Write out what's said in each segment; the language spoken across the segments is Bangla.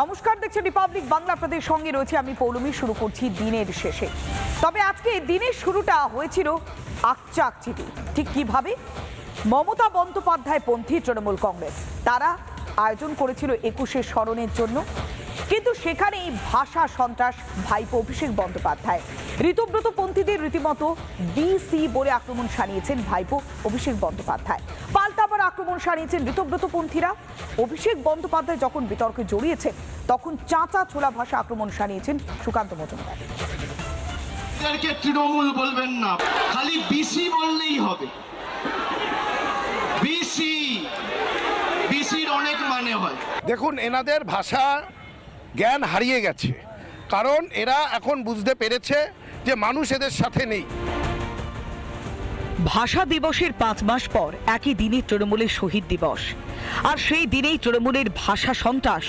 নমস্কার, দেখছেন রিপাবলিক বাংলা। আপনাদের সঙ্গে রয়েছে আমি পৌলমী। শুরু করছি দিনের শেষে। তবে আজকে দিনের শুরুটা হয়েছিল আকচাকচিতি। ঠিক কিভাবে? মমতা বন্দ্যোপাধ্যায় পন্থী তৃণমূল কংগ্রেস তারা আয়োজন করেছিল ২১শে স্মরণের জন্য, কিন্তু সেখানেই ভাষা সন্ত্রাস ভাইপো অভিষেক বন্দ্যোপাধ্যায়। ঋতব্রত পন্থীদের রীতিমতো বিসি বলে আক্রমণ সানিয়েছেন ভাইপো অভিষেক বন্দ্যোপাধ্যায়। পাল্টা আবার আক্রমণ সানিয়েছেন ঋতব্রত পন্থীরা। অভিষেক বন্দ্যোপাধ্যায় যখন বিতর্কে জড়িয়েছেন তখন চাঁচা ছোলা ভাষা আক্রমণ সানিয়েছেন সুকান্ত মজুমদার। তৃণমূল বলবেন না, খালি বিসি বললেই হবে। বিসির অনেক মানে হয়। দেখুন, এনাদের ভাষা জ্ঞান হারিয়ে গেছে, কারণ এরা এখন বুঝতে পেরেছে যে মানুষ এদের সাথে নেই। ভাষা দিবসের ৫ মাস পর একই দিনে তৃণমূলের শহীদ দিবস, আর সেই দিনেই তৃণমূলের ভাষা সন্ত্রাস।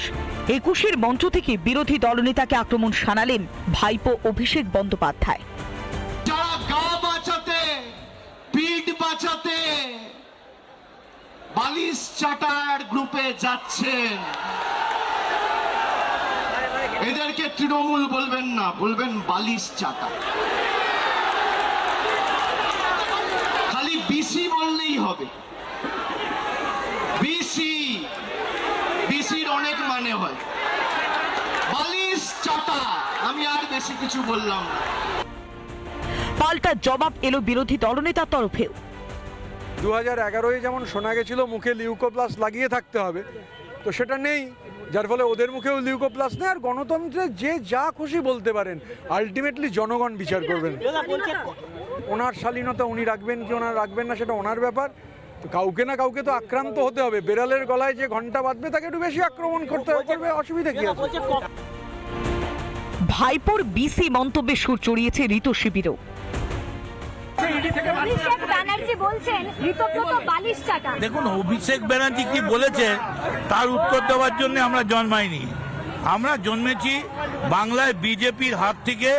২১এর মঞ্চ থেকে বিরোধী দলনেতাকে আক্রমণ শানালেন ভাইপো অভিষেক বন্দ্যোপাধ্যায়। যারা গা বাঁচাতে, পিঠ বাঁচাতে বালিশ চাটার গ্রুপে যাচ্ছেন, এদেরকে তৃণমূল বলবেন না, বলবেন বালিশ চাটা। খালি বিসি বললেই হবে। বিসির অনেক মানে হয়। বালিশ চাটা, আমি আর বেশি কিছু বললাম না। পাল্টা জবাব এলো বিরোধী দলনেতার তরফেও। 2011-এ যেমন শোনা গেছিল মুখে লিউকোপ্লাস লাগিয়ে থাকতে হবে, তো সেটা নেই, যার ফলে ওদের মুখেও লিউকোপ্লাস নেই। আর গণতন্ত্রে যে যা খুশি বলতে পারেন, আলটিমেটলি জনগণ বিচার করবেন। ওনার শালীনতা উনি রাখবেন কি ওনার রাখবেন না সেটা ওনার ব্যাপার। তো কাউকে না কাউকে তো আক্রান্ত হতে হবে। বেড়ালের গলায় যে ঘন্টা বাঁধবে তাকে একটু বেশি আক্রমণ করতে হবে, অসুবিধা কি আছে? ভাইপোর বিসি মন্তব্যে সুর চড়িয়েছে ঋতু শিবিরও। দেখুন, অভিষেক ব্যানার্জি কি বলেছে তার উত্তর দেওয়ার জন্য আমরা জন্মাইনি। আমরা জন্মেছি বাংলায় বিজেপির হাত থেকে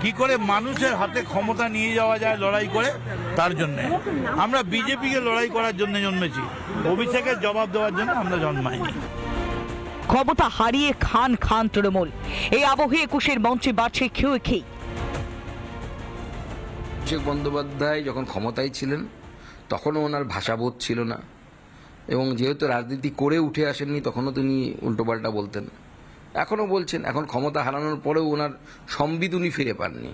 কি করে মানুষের হাতে ক্ষমতা নিয়ে যাওয়া যায় লড়াই করে, তার জন্য আমরা বিজেপিকে লড়াই করার জন্য জন্মেছি। অভিষেকের জবাব দেওয়ার জন্য আমরা জন্মাইনি। ক্ষমতা হারিয়ে খান খান তৃণমূল। এই আবহে ২১এর মঞ্চে বাড়ছে খেয়ে। অভিষেক বন্দ্যোপাধ্যায় যখন ক্ষমতায় ছিলেন তখনও ওনার ভাষাবোধ ছিল না, এবং যেহেতু রাজনীতি করে উঠে আসেননি তখনও তিনি উল্টোপাল্টা বলতেন, এখনও বলছেন। এখন ক্ষমতা হারানোর পরেও ওনার সম্বিত উনি ফিরে পাননি,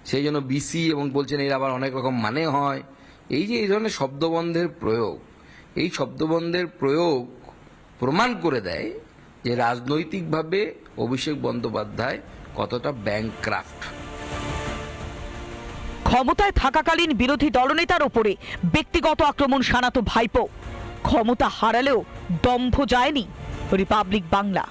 সেই জন্য বিসি এবং বলছেন এর আবার অনেক রকম মানে হয়। এই যে এই ধরনের শব্দবন্ধের প্রয়োগ, এই শব্দবন্ধের প্রয়োগ প্রমাণ করে দেয় যে রাজনৈতিকভাবে অভিষেক বন্দ্যোপাধ্যায় কতটা ব্যাংকক্রাফট। ক্ষমতায় থাকাকালীন বিরোধী দলনেতার ওপরে ব্যক্তিগত আক্রমণ শানাতো ভাইপো। ক্ষমতা হারালেও দম্ভ যায়নি। রিপাবলিক বাংলা।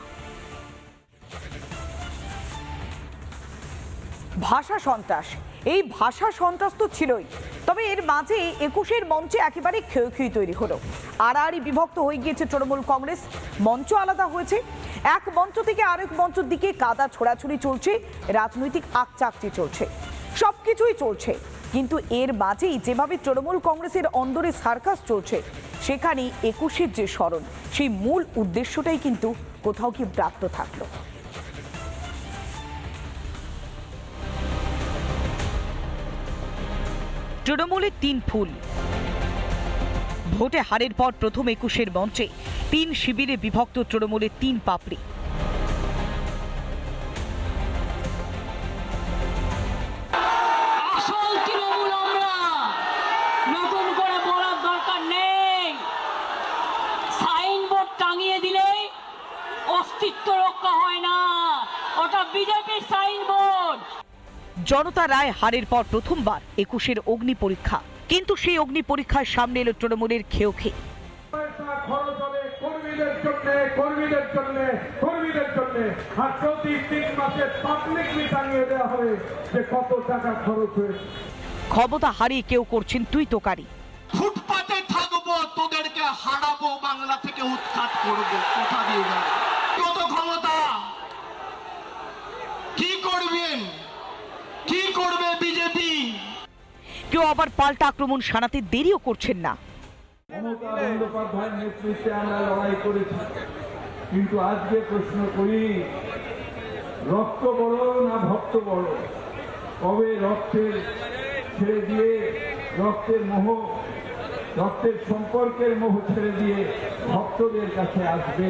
ভাষা সন্ত্রাস, এই ভাষা সন্ত্রাস তো ছিলই, তবে এর মাঝে ২১এর মঞ্চে একেবারে খেয়ে তৈরি হলো। আড়াআড়ি বিভক্ত হয়ে গিয়েছে তৃণমূল কংগ্রেস। মঞ্চ আলাদা হয়েছে। এক মঞ্চ থেকে আরেক মঞ্চের দিকে কাদা ছোড়াছুড়ি চলছে, রাজনৈতিক আকচাকচি চলছে, সবকিছুই চলছে। কিন্তু এর মাঝেই যেভাবে তৃণমূল কংগ্রেসের অন্দরে সার্কাস চলছে, সেখানে ২১এর যে স্মরণ, সেই মূল উদ্দেশ্যটাই কিন্তু কোথাও কি ব্রাত্য থাকলো। তৃণমূলের ৩ ফুল। ভোটে হারের পর প্রথম ২১এর মঞ্চে ৩ শিবিরে বিভক্ত তৃণমূলের ৩ পাপড়ি। অস্তিত্ব রক্ষা হয় না, ওটা বিজেপির সাইনবোর্ড। জনতা রায় হারের পর প্রথমবার ২১এর অগ্নি পরীক্ষা, কিন্তু সেই অগ্নি পরীক্ষার সামনে এলো তৃণমূলের খেয়ে। ক্ষমতা হারিয়ে কেউ করছেন তুই তোকারি। ফুটপাতে থাকবো, তোদেরকে হারাবো, বাংলা থেকে উৎখাত করবো। কথা দিয়ে যাবো। কত ক্ষমতা, কি করবেন, কি করবে বিজেপি? কেউ আবার পাল্টা আক্রমণ শানাতে দেরিও করছেন না। মমতা বন্দ্যোপাধ্যায়ের নেতৃত্বে আমরা লড়াই করেছি, কিন্তু আজকে প্রশ্ন করি, রক্ত বড় না ভক্ত বড়? কবে রক্তের ছেড়ে দিয়ে রক্তের মোহ, রক্তের সম্পর্কের মোহ ছেড়ে দিয়ে ভক্তদের কাছে আসবে?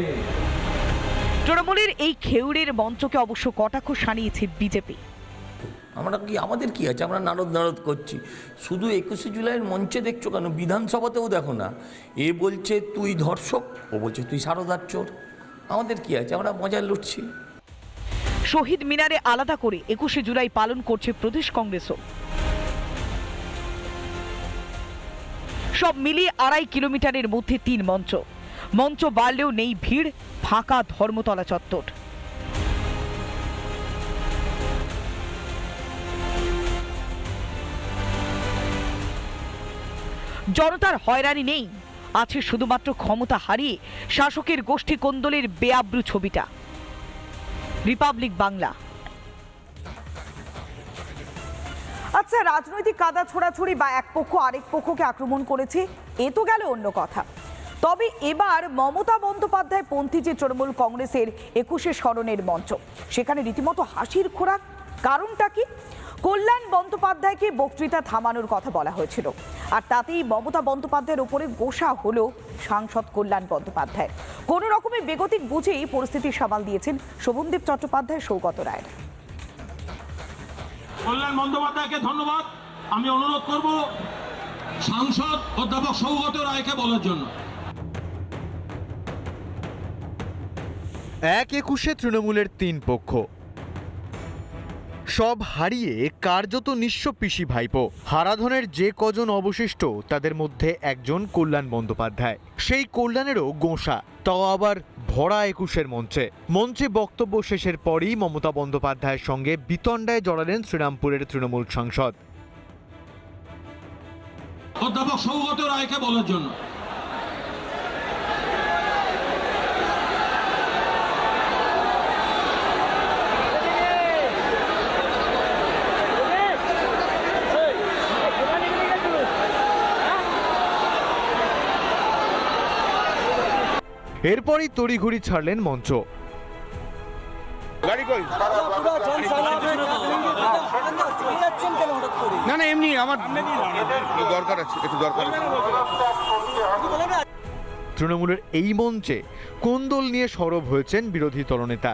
তৃণমূলের এই খেউড়ের মঞ্চকে অবশ্য কটাক্ষ শানিয়েছে বিজেপি। আমাদের কি আছে, আমরা নারদ করছি। শুধু 21শে জুলাইয়ের মঞ্চে দেখছো কেন? বিধানসভাতেও দেখো না। এ বলছে তুই ধর্ষক, ও বলছে তুই সারদার চোর। আমাদের কি আছে, আমরা মজায় লুটছি। শহীদ মিনারে আলাদা করে 21শে জুলাই পালন করছে প্রদেশ কংগ্রেসও। সব মিলিয়ে 2.5 কিলোমিটারের মধ্যে 3 মঞ্চ। মঞ্চ বাড়লেও নেই ভিড়, ফাঁকা ধর্মতলা চত্বর। জনতার হয়রানি নেই, আছে শুধুমাত্র ক্ষমতা হারিয়ে শাসকের গোষ্ঠী কোন্দলের বেআব্রু ছবিটা। রিপাবলিক বাংলা। আচ্ছা, রাজনৈতিক কাদা ছোড়াছড়ি বা এক পক্ষ আরেক পক্ষকে আক্রমণ করেছে, এ তো গেল অন্য কথা। তবে এবার মমতা বন্দ্যোপাধ্যায় পন্থী যে তৃণমূল কংগ্রেসের 21শে স্মরণের মঞ্চ, সেখানে রীতিমতো হাসির খোরাক। কারণটা কি? কল্যাণ বন্দ্যোপাধ্যায়কে বক্তৃতা থামানোর কথা বলা হয়েছিল, আর তাতেই মমতা বন্দ্যোপাধ্যায়ের উপরে গোসা হলো সাংসদ কল্যাণ বন্দ্যোপাধ্যায়। কোনো রকমে বেগতিক বুঝেই পরিস্থিতি সামাল দিয়েছেন শোভনদেব চট্টোপাধ্যায়, সৌগত রায়। কল্যাণ বন্দ্যোপাধ্যায়কে ধন্যবাদ। আমি অনুরোধ করব সাংসদ অধ্যাপক সৌগত রায়কে বলার জন্য। 21শে তৃণমূলের 3 পক্ষ, সব হারিয়ে কার্যত নিঃস্ব পিসি ভাইপো। হারাধনের যে কজন অবশিষ্ট, তাদের মধ্যে একজন কল্যাণ বন্দ্যোপাধ্যায়। সেই কল্যাণেরও গোঁসা, তাও আবার ভরা 21শের মঞ্চে। মঞ্চে বক্তব্য শেষের পরই মমতা বন্দ্যোপাধ্যায়ের সঙ্গে বিতণ্ডায় জড়ালেন শ্রীরামপুরের তৃণমূল সাংসদ। অধ্যাপক সৌগত রায়কে বলার জন্য। এরপরই তড়িঘড়ি ছাড়লেন মঞ্চ। না না, এমনি আমার দরকার আছে, একটু দরকার আছে। তৃণমূলের এই মঞ্চে কোন্দল নিয়ে সরব হয়েছেন বিরোধী দলনেতা।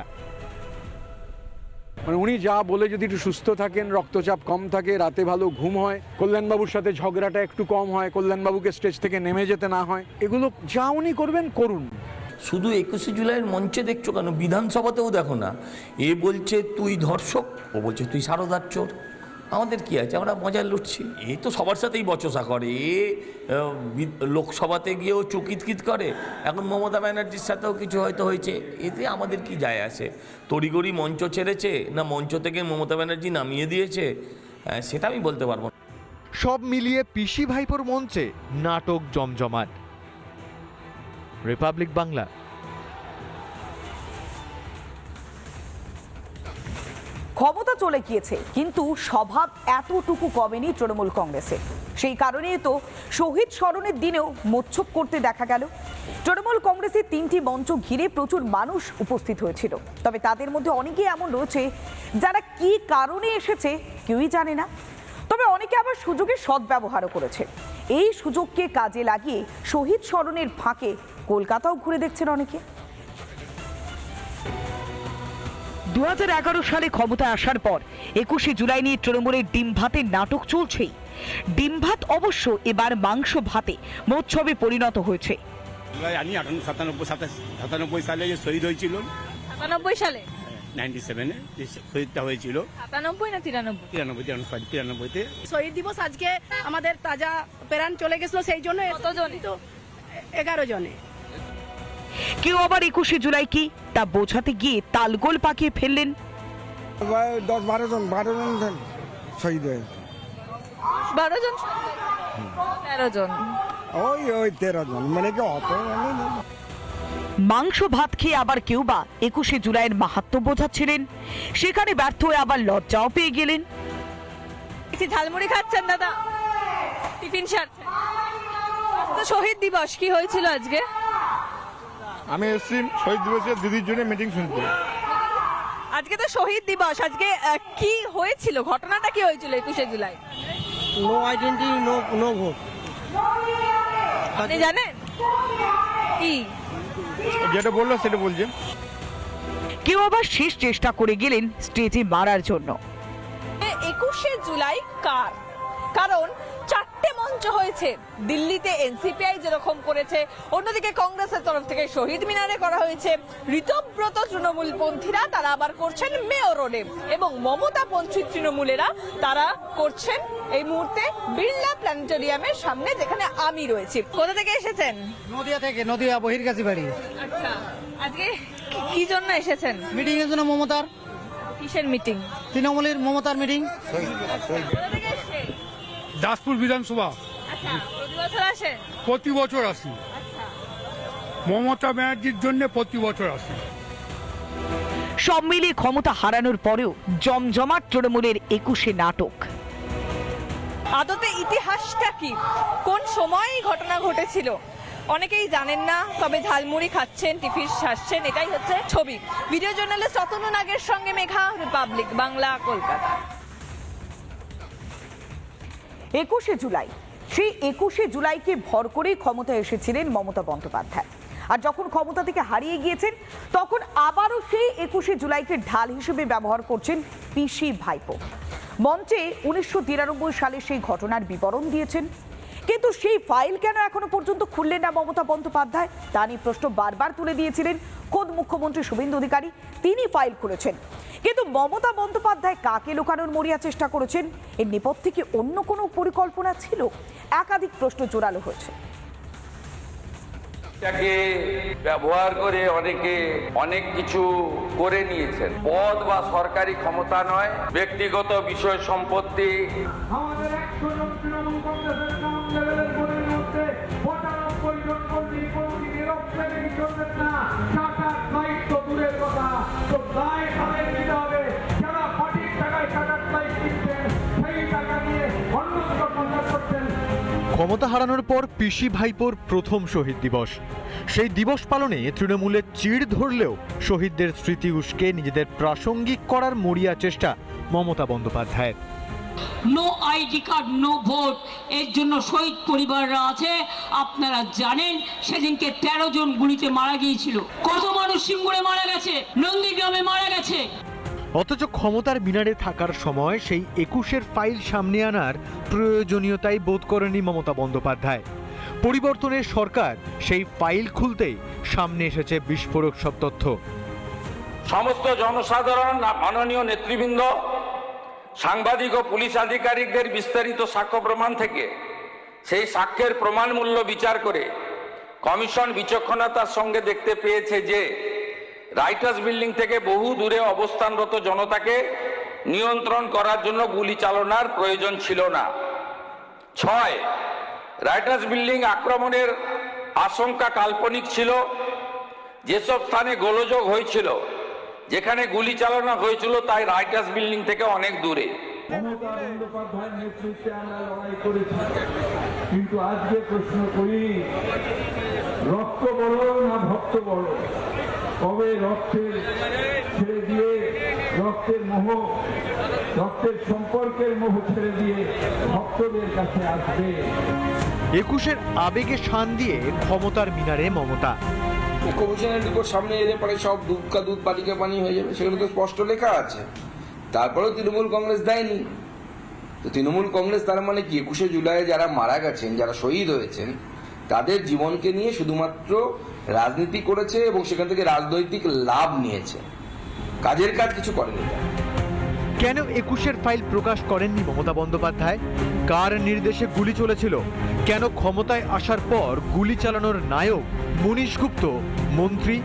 মানে উনি যা বলে, যদি একটু সুস্থ থাকেন, রক্তচাপ কম থাকে, রাতে ভালো ঘুম হয়, কল্যাণবাবুর সাথে ঝগড়াটা একটু কম হয়, কল্যাণবাবুকে স্টেজ থেকে নেমে যেতে না হয়, এগুলো যা উনি করবেন করুন। শুধু 21শে জুলাইয়ের মঞ্চে দেখছো কেন? বিধানসভাতেও দেখো না। এ বলছে তুই ধর্ষক, ও বলছে তুই সারদার চোর। আমাদের কি আছে, আমরা মজায় লুটছি। এ তো সবার সাথেই বচসা করে। লোকসভাতে গিয়েও চকিতকিত করে, এখন মমতা ব্যানার্জির সাথেও কিছু হয়তো হয়েছে, এতে আমাদের কি যায় আসে? তড়িগড়ি মঞ্চ ছেড়েছে না মঞ্চ থেকে মমতা ব্যানার্জি নামিয়ে দিয়েছে, সেটা আমি বলতে পারবো না। সব মিলিয়ে পিসি ভাইপোর মঞ্চে নাটক জমজমাট। রিপাবলিক বাংলা। ক্ষমতা চলে গিয়েছে, কিন্তু স্বভাব এতটুকু কমেনি তৃণমূল কংগ্রেসের। সেই কারণেই তো শহীদ স্মরণের দিনেও মোচ্ছব করতে দেখা গেল। তৃণমূল কংগ্রেসের 3টি মঞ্চ ঘিরে প্রচুর মানুষ উপস্থিত হয়েছিল। তবে তাদের মধ্যে অনেকেই এমন রয়েছে যারা কি কারণে এসেছে কেউই জানে না। তবে অনেকে আবার সুযোগের সদ্ব্যবহারও করেছে। এই সুযোগকে কাজে লাগিয়ে শহীদ স্মরণের ফাঁকে কলকাতাও ঘুরে দেখছেন অনেকে। 2011 সালে ক্ষমতায় আসার পর 21শে জুলাই নিয়ে তৃণমূলের ডিম ভাতের নাটক চলছেই। ডিম ভাত অবশ্য এবার মাংস ভাতে মোৎসবে পরিণত হয়েছে। জানি 97 সালে যে শহীদ হয়েছিল, 97 সালে 97-এ যে শহীদটা হয়েছিল, 97 না 93-তে শহীদ দিবস আজকে আমাদের তাজা প্রাণ চলে গেছিল, সেই জন্য কতজন? তো 11 জনে। কেউ আবার 21শে জুলাই কি তা বোঝাতে গিয়ে তালগোল পাকিয়ে ফেললেন। 10-12 জন শহীদ হয়ে, 12 জন, 13 জন, ওই 13 জন, মানে কি অত? মাংস ভাত খেয়ে আবার কেউ বা 21শে জুলাইয়ের মাহাত্ম্য বোঝাচ্ছিলেন, সেখানে ব্যর্থ হয়ে আবার লজ্জাও পেয়ে গেলেন। ঝালমুড়ি খাচ্ছেন দাদা, টিফিন সারছেন। তো শহীদ দিবস কি হয়েছিল আজকে? আমি এসছি শহীদ দিবসের দিদির জন্য মিটিং শুনতে। আজকে তো শহীদ দিবস, আজকে কি হয়েছিল, ঘটনাটা কি হয়েছিল 21শে জুলাই? No identity, no vote. আপনি জানেন কি? যেটা বললো সেটা বলছে। কেউ আবার শেষ চেষ্টা করে গেলেন স্টেজে মারার জন্য। 21শে জুলাই কার? কারণ 4টে মঞ্চ হয়েছে। দিল্লিতে এনসিপিআই যেরকম করেছে, অন্যদিকে কংগ্রেসের তরফ থেকে শহীদ মিনারে করা হয়েছে, ঋতব্রত তৃণমূল পন্থীরা তারা আবার করছেন মেয়র রোডে, এবং মমতা পন্থী তৃণমূলেরা তারা করছেন এই মুহূর্তে বিড়লা প্ল্যানেটোরিয়ামের সামনে, যেখানে আমি রয়েছি। কোথা থেকে এসেছেন? নদিয়া থেকে, নদিয়া বহির্গাছি বাড়ি। আচ্ছা, আজকে কি জন্য এসেছেন? মিটিং এর জন্য মমতার। কিসের মিটিং? তৃণমূলের মমতার মিটিং। কোথা থেকে এসেছেন? দাসপুর বিধানসভা আচ্ছা, প্রতি বছর আসেন? প্রতি বছর আসি, মমতা ব্যানার্জির জন্য প্রতি বছর আসি। সব মিলিয়ে ক্ষমতা হারানোর পরেও জমজমাট তৃণমূলের 21শে নাটক। আদতে ইতিহাসটা কি, কোন সময় এই ঘটনা ঘটেছিল অনেকেই জানেন না, তবে ঝালমুড়ি খাচ্ছেন, টিফিন সাজছেন, এটাই হচ্ছে ছবি। ভিডিও জার্নালিস্ট অতনু নাগের সঙ্গে মেঘা, রিপাবলিক বাংলা, কলকাতা। 21শে জুলাই, সেই 21শে জুলাইকে ভর করেই ক্ষমতায় এসেছিলেন মমতা বন্দ্যোপাধ্যায়। আর যখন ক্ষমতা থেকে হারিয়ে গিয়েছেন, তখন আবারও সেই 21শে জুলাইকে ঢাল হিসেবে ব্যবহার করছেন পিসি ভাইপো। মঞ্চে 1993 সালে সেই ঘটনার বিবরণ দিয়েছেন, কিন্তু সেই ফাইল কেন এখনো পর্যন্ত খুললেন না মমতা বন্দ্যোপাধ্যায়? তা নিয়ে প্রশ্ন বারবার তুলে দিয়েছিলেন খোদ মুখ্যমন্ত্রী শুভেন্দু অধিকারী। তিনি ফাইল খুলেছেন, কিন্তু মমতা বন্দ্যোপাধ্যায় কাকে লুকানোর মরিয়া চেষ্টা করেছেন? এর নেপথ্যে কি অন্য কোনো পরিকল্পনা ছিল? একাধিক প্রশ্ন জোরালো হয়েছে। এটাকে ব্যবহার করে অনেকে অনেক কিছু করে নিয়েছেন। পদ বা সরকারি ক্ষমতা নয়, ব্যক্তিগত বিষয় সম্পত্তি। আমাদের 100 জন তৃণমূল কংগ্রেসের কাউন্সিলরের মধ্যে 95 জন কর্মী কোনদিন এরকম ট্রেনিং করবেন না। টাকার দায়িত্ব দূরের কথা, তো দায় তাদের নিতে হবে যারা সঠিক টাকায় টাকার দায়িত্ব দিচ্ছেন, সেই টাকা নিয়ে অন্যত্র খরচা করছেন। ক্ষমতা হারানোর পর পিসি ভাইপোর প্রথম শহীদ দিবস। সেই দিবস পালনে তৃণমূলের চিড় ধরলেও শহীদদের স্মৃতি উস্কে নিজেদের প্রাসঙ্গিক করার মরিয়া চেষ্টা মমতা বন্দ্যোপাধ্যায়ের। No ID card, no vote, এর জন্য শহীদ পরিবাররা আছে। আপনারা জানেন সেদিনকে 13 জন গুলিতে মারা গিয়েছিল। কত মানুষ সিঙ্গুরে মারা গেছে, নন্দীগ্রামে মারা গেছে। অথচ ক্ষমতার মিনারে থাকার সময় সেই 21-এর ফাইল সামনে আনার প্রয়োজনীয়তাই বোধ করেনি মমতা বন্দ্যোপাধ্যায়। পরিবর্তনের সরকার সেই ফাইল খুলতেই সামনে এসেছে বিস্ফোরক সব তথ্য। সমস্ত জনসাধারণ, মাননীয় নেতৃবৃন্দ, সাংবাদিক ও পুলিশ আধিকারিকদের বিস্তারিত সাক্ষ্য প্রমাণ থেকে সেই সাক্ষ্যের প্রমাণ মূল্য বিচার করে কমিশন বিচক্ষণতার সঙ্গে দেখতে পেয়েছে যে রাইটার্স বিল্ডিং থেকে বহু দূরে অবস্থানরত জনতাকে নিয়ন্ত্রণ করার জন্য গুলি চালনার প্রয়োজন ছিল না। 6, রাইটার্স বিল্ডিং আক্রমণের আশঙ্কা কাল্পনিক ছিল। যেসব স্থানে গোলযোগ হয়েছিল, যেখানে গুলি চালানো হয়েছিল, তাই রাইটার্স বিল্ডিং থেকে অনেক দূরে। মমতা বন্দ্যোপাধ্যায়ের নেতৃত্বে আমরা লড়াই করেছি, কিন্তু আজকে প্রশ্ন করি, রক্ত বড় না ভক্ত বড়? কবে রক্তের ছেড়ে দিয়ে রক্তের মোহ, রক্তের সম্পর্কের মোহ ছেড়ে দিয়ে ভক্তদের কাছে আসবে? 21-এর আবেগে শান দিয়ে ক্ষমতার মিনারে মমতা। কমিশনের রিপোর্ট সামনে এলে পরে সব দুধ কা দুধ পানি কা পানি হয়ে যাবে, সেগুলো তো স্পষ্ট লেখা আছে। তারপরেও তৃণমূল কংগ্রেস দেয়নি। তো তৃণমূল কংগ্রেস তার মানে কি, 21শে জুলাই যারা মারা গেছেন, যারা শহীদ হয়েছেন, তাদের জীবনকে নিয়ে শুধুমাত্র রাজনীতি করেছে এবং সেখান থেকে রাজনৈতিক লাভ নিয়েছে, কাজের কাজ কিছু করেনি। কেন 21-এর ফাইল প্রকাশ করেননি মমতা বন্দ্যোপাধ্যায়? কার নির্দেশে গুলি চলেছিল? কেন ক্ষমতায় আসার পর গুলি চালানোর নায়ক মনীশ গুপ্ত মন্ত্রী?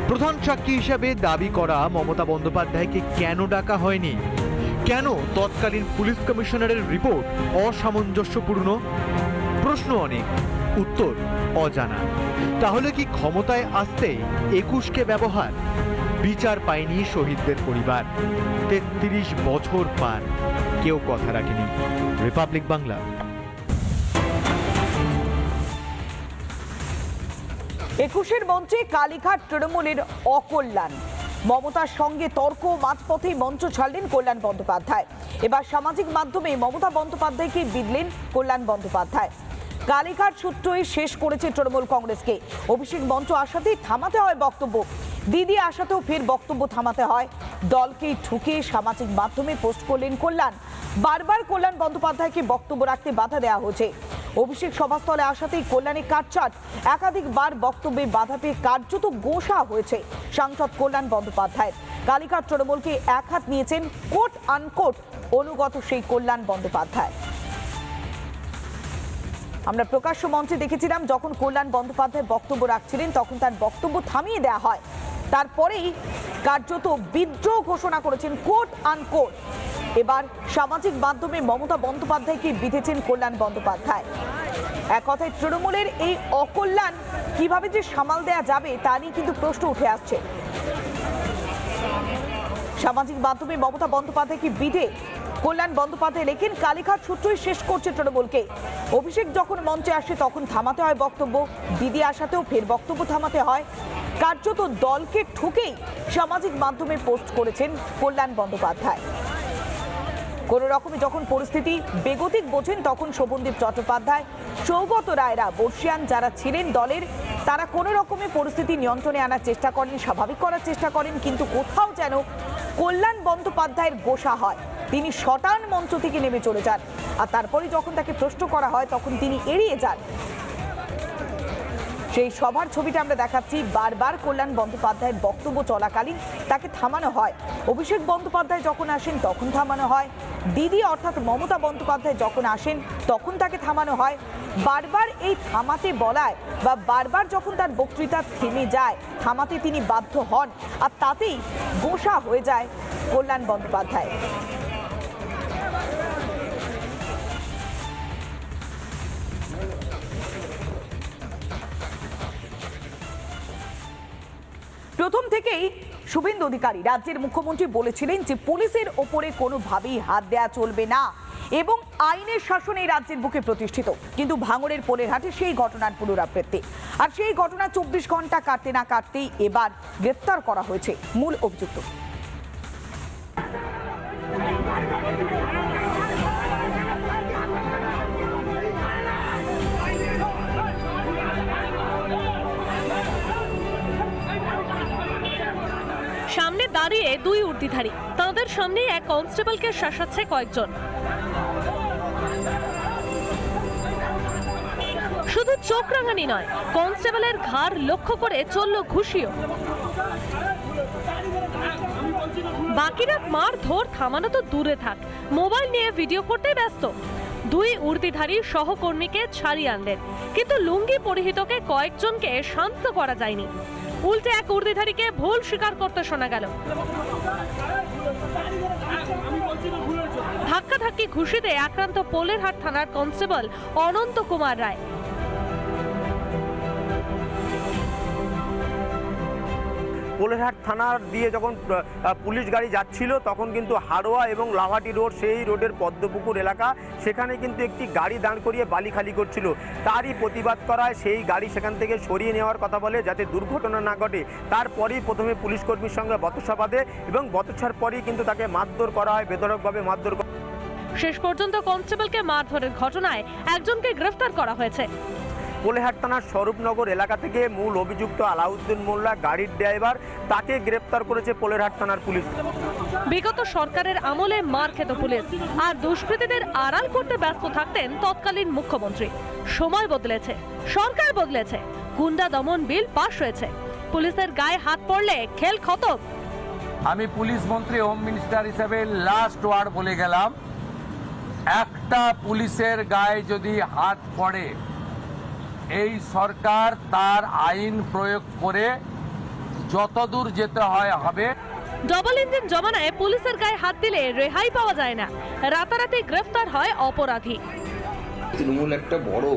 প্রধান সাক্ষী হিসাবে দাবি করা মমতা বন্দ্যোপাধ্যায়কে কেন ডাকা হয়নি? কেন তৎকালীন পুলিশ কমিশনারের রিপোর্ট অসামঞ্জস্যপূর্ণ? প্রশ্ন অনেক, উত্তর অজানা। তাহলে কি ক্ষমতায় আসতে 21কে ব্যবহার? বিচার পায়নি শহীদদের পরিবার। 33 বছর পার, কেউ কথা রাখেনি। রিপাবলিক বাংলা। একুশের মঞ্চে কালীঘাট তৃণমূলের অকল্যাণ। মমতার সঙ্গে তর্ক, মাঝপথেই মঞ্চ ছাড়লেন কল্যাণ বন্দ্যোপাধ্যায়। এবার সামাজিক মাধ্যমে মমতা বন্দ্যোপাধ্যায়কে বিঁধলেন কল্যাণ বন্দ্যোপাধ্যায়। কালীঘাট সূত্রই শেষ করেছে তৃণমূল কংগ্রেসকে। অভিষেক মঞ্চ আসাতেই থামাতে হয় বক্তব্য, দিদি আসাতেও ফের বক্তব্য থামাতে হয়। দলকে ঠুকে সামাজিক মাধ্যমে পোস্ট করলেন কল্যাণ। বারবার কল্যাণ বন্দ্যোপাধ্যায়কে বক্তব্য রাখতে বাধা দেওয়া হয়েছে। অভিষেক সভাস্থলে আসাতেই কল্যাণে কাটছাট, একাধিকবার বক্তব্যে বাধা পেয়ে কার্যত গোঁসা হয়েছে সাংসদ কল্যাণ বন্দ্যোপাধ্যায়। কালীঘাট তৃণমূলকে এক হাত নিয়েছেন কোট আনকোট অনুগত সেই কল্যাণ বন্দ্যোপাধ্যায়। আমরা প্রকাশ্য মঞ্চে দেখেছিলাম যখন কল্যাণ বন্দ্যোপাধ্যায় বক্তব্য রাখছিলেন তখন তার বক্তব্য থামিয়ে দেওয়া হয়। তারপরেই কার্যত বিদ্রোহ ঘোষণা করেছেন কোট আনকোট। এবার সামাজিক মাধ্যমে মমতা বন্দ্যোপাধ্যায়কে বিঁধেছেন কল্যাণ বন্দ্যোপাধ্যায়। এক কথায় তৃণমূলের এই অকল্যাণ কিভাবে যে সামাল দেয়া যাবে তা নিয়ে কিন্তু প্রশ্ন উঠে আসছে। সামাজিক মাধ্যমে মমতা বন্দ্যোপাধ্যায়কে বিঁধে কল্যাণ বন্দ্যোপাধ্যায় লেখেন, কালীঘাট সূত্রই শেষ করছে তৃণমূলকে। অভিষেক যখন মঞ্চে আসে তখন থামাতে হয় বক্তব্য, দিদি আসাতেও ফের বক্তব্য থামাতে হয়। কার্যত দলকে ঠুকেই সামাজিক মাধ্যমে পোস্ট করেছেন কল্যাণ বন্দ্যোপাধ্যায়। কোন রকমে যখন পরিস্থিতি বেগতিক বোঝেন তখন শোভনদীপ চট্টোপাধ্যায়, সৌগত রায়রা, বর্ষিয়ান যারা ছিলেন দলের, তারা কোনো রকমে পরিস্থিতি নিয়ন্ত্রণে আনার চেষ্টা করেন, স্বাভাবিক করার চেষ্টা করেন। কিন্তু কোথাও যেন কল্যাণ বন্দ্যোপাধ্যায়ের গোসা হয়। তিনি শটান মঞ্চ থেকে নেমে চলে যান, আর তারপরে যখন তাকে প্রশ্ন করা হয় তখন তিনি এড়িয়ে যান। সেই সভার ছবিটা আমরা দেখাচ্ছি। বারবার কল্যাণ বন্দ্যোপাধ্যায়ের বক্তব্য চলাকালীন তাকে থামানো হয়। অভিষেক বন্দ্যোপাধ্যায় যখন আসেন তখন থামানো হয়। দিদি অর্থাৎ মমতা বন্দ্যোপাধ্যায় যখন আসেন তখন তাকে থামানো হয়। বারবার এই থামাতে বলায় বা বারবার যখন তার বক্তৃতা থেমে যায় থামাতে তিনি বাধ্য হন, আর তাতেই গোসা হয়ে যায় কল্যাণ বন্দ্যোপাধ্যায়। প্রথম থেকেই শুভেন্দু অধিকারী রাজ্যের মুখ্যমন্ত্রী বলেছিলেন যে পুলিশের ওপরে কোনোভাবেই হাত দেওয়া চলবে না এবং আইনের শাসন এই রাজ্যের বুকে প্রতিষ্ঠিত। কিন্তু ভাঙড়ের পোলেরহাটে সেই ঘটনার পুনরাবৃত্তি, আর সেই ঘটনা 24 ঘন্টা কাটতে না কাটতেই এবার গ্রেফতার করা হয়েছে মূল অভিযুক্ত। সামনে দাঁড়িয়ে দুই উর্দিধারী, তাদের সামনে এক কনস্টেবলকে শাসাচ্ছে কয়েকজন। শুধু চোখ রাঙানি নয়, কনস্টেবলের ঘাড় লক্ষ্য করে চলল ঘুষিও। বাকিরা মার ধর থামানো তো দূরে থাক, মোবাইল নিয়ে ভিডিও করতে ব্যস্ত। দুই উর্দিধারী সহকর্মীকে ছাড়িয়ে আনলেন, কিন্তু লুঙ্গি পরিহিতকে কয়েকজনকে শান্ত করা যায়নি। উল্টে এক উর্দিধারীকে ভুল স্বীকার করতে শোনা গেল। ধাক্কাধাক্কি ঘুষিতে আক্রান্ত পোলেরহাট থানার কনস্টেবল অনন্ত কুমার রায়। পোলেরহাট থানার দিয়ে যখন পুলিশ গাড়ি যাচ্ছিল তখন কিন্তু হাড়োয়া এবং লাভাটি রোড, সেই রোডের পদ্মপুকুর এলাকা, সেখানে কিন্তু একটি গাড়ি দাঁড় করিয়ে বালি খালি করছিল। তারই প্রতিবাদ করায় সেই গাড়ি সেখান থেকে সরিয়ে নেওয়ার কথা বলে যাতে দুর্ঘটনা না ঘটে। তারপরেই প্রথমে পুলিশ কর্মীর সঙ্গে বচসা বাঁধে এবং বচসার পরেই কিন্তু তাকে মারধর করা হয়, বেধড়কভাবে মারধর। শেষ পর্যন্ত কনস্টেবলকে মারধরের ঘটনায় একজনকে গ্রেফতার করা হয়েছে। পোলেরহাট থানার স্বরূপনগর এলাকা থেকে মূল অভিযুক্ত আলাউদ্দিন মোল্লা, গাড়ির ড্রাইভার, তাকে গ্রেফতার করেছে পোলেরহাট থানার পুলিশ। বিগত সরকারের আমলে মার খেত পুলিশ আর দুষ্কৃতীদের আড়াল করতে ব্যস্ত থাকতেন তৎকালীন মুখ্যমন্ত্রী। সময় বদলেছে, সরকার বদলেছে, গুন্ডা দমন বিল পাশ হয়েছে, পুলিশের গায়ে হাত পড়লে খেল খতম। আমি পুলিশ মন্ত্রী, হোম মিনিস্টার হিসেবে লাস্ট ওয়ার্ড বলে গেলাম, একটা পুলিশের গায়ে যদি হাত পড়ে এই সরকার তার আইন প্রয়োগ করে যতদূর যেতে হয় হবে। ডবল ইঞ্জিন জমানায় পুলিশের গায়ে হাত দিলে রেহাই পাওয়া যায় না, রাতারাতি গ্রেফতার হয় অপরাধী। তৃণমূল একটা বড়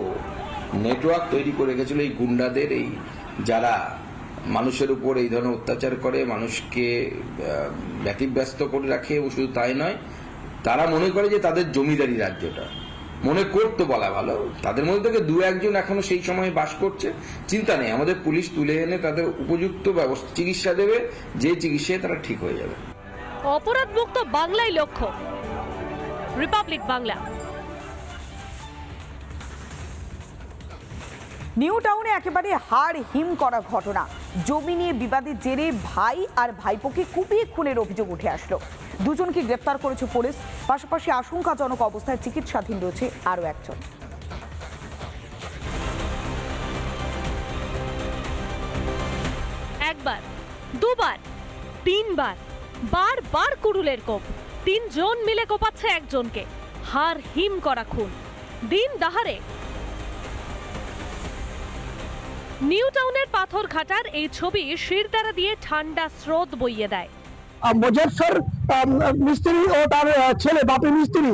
নেটওয়ার্ক তৈরি করে গেছিল এই গুন্ডাদের, এই যারা মানুষের উপর এই ধরনের অত্যাচার করে, মানুষকে ব্যতিব্যস্ত করে রাখে। এবং শুধু তাই নয়, তারা মনে করে যে তাদের জমিদারি রাজ্যটা, মনে করতো বলা ভালো, তাদের মধ্যে থেকে দু একজন এখনো সেই সময় বাস করছে, চিন্তা নেই, আমাদের পুলিশ তুলে এনে তাদের উপযুক্ত ব্যবস্থা চিকিৎসা দেবে, যে চিকিৎসায় তারা ঠিক হয়ে যাবে। অপরাধ মুক্ত বাংলাই লক্ষ্য। রিপাবলিক বাংলা। নিউ টাউনে একেবারে হাড় হিম করা ঘটনা। জমি নিয়ে বিবাদের জেরে ভাই আর ভাইপোকে কুপিয়ে খুনের অভিযোগ উঠে আসলো। দুজনকে গ্রেপ্তার করেছে পুলিশ, পাশাপাশি আশঙ্কাজনক অবস্থায় চিকিৎসাধীন রয়েছে আরও একজন। একবার, দুবার, তিনবার, বারবার কুড়ুলের কোপ। তিনজন মিলে কোপাচ্ছে একজনকে। হাড় হিম করা খুন, দিন দাহারে। নিউ টাউনের পাথরঘাটার এই ছবি শিরদাঁড়া দিয়ে ঠান্ডা স্রোত বইয়ে দেয়। মুজফফর মিস্ত্রি ও তার ছেলে বাপি মিস্ত্রি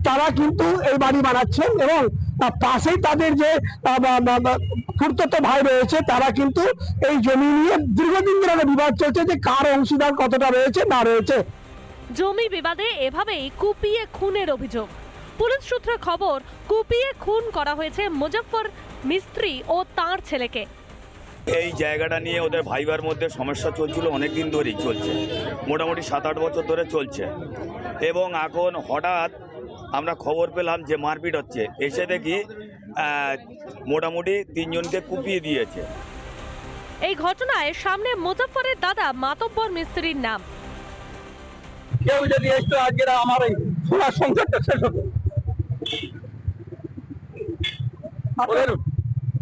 তারা কিন্তু এই বাড়ি বানাচ্ছেন এবং পাশেই তাদের যে খুড়তুতো ভাই রয়েছে তারা কিন্তু এই জমি নিয়ে দীর্ঘদিন ধরে বিবাদ চলছে যে কার অংশীদার কতটা রয়েছে না রয়েছে। জমি বিবাদে এভাবেই কুপিয়ে খুনের অভিযোগ। পুলিশ সূত্রে খবর, কুপিয়ে খুন করা হয়েছে মুজফফর মিস্ত্রি ও তাঁর ছেলেকে। এই জায়গাটা নিয়ে ওদের ভাইবার মধ্যে সমস্যা চলছিল, অনেক দিন ধরেই চলছে, মোটামুটি 7-8 বছর ধরে চলছে। এবং এখন হঠাৎ আমরা খবর পেলাম যে মারপিট হচ্ছে, এসে দেখি মোটামুটি 3 জনকে কুপিয়ে দিয়েছে। এই ঘটনায় সামনে মুজফফরের দাদা মাতব্বর মিস্ত্রির নাম। কেউ যদি একটু আজকে আমার এই সোনার সংসারটা শেষ হতো,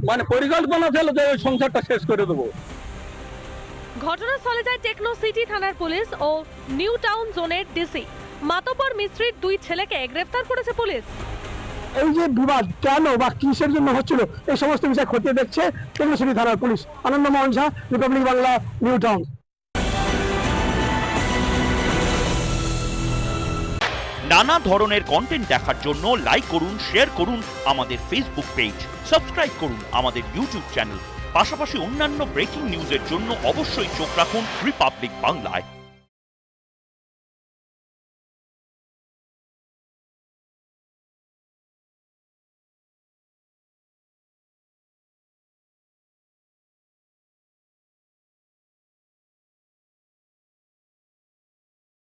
মানে পরিকল্পনা ছিল যে ওই সংসারটা শেষ করে দেবো। ঘটনাস্থলে যায় টেকনো সিটি থানার পুলিশ ও নিউ টাউন জোনের ডিসি। মাতব্বর মিস্ত্রির 2 ছেলেকে গ্রেফতার করেছে পুলিশ। এই যে বিবাদ কেন বা কিসের জন্য হচ্ছিল এই সমস্ত বিষয় খতিয়ে দেখছে টেকনো সিটি থানার পুলিশ। আনন্দ মোহন ঝা, রিপাবলিক বাংলা, নিউ টাউন। নানা ধরনের কন্টেন্ট দেখার জন্য লাইক করুন, শেয়ার করুন আমাদের ফেসবুক পেজ, সাবস্ক্রাইব করুন আমাদের ইউটিউব চ্যানেল। পাশাপাশি অন্যান্য ব্রেকিং নিউজের জন্য অবশ্যই চোখ রাখুন রিপাবলিক বাংলায়।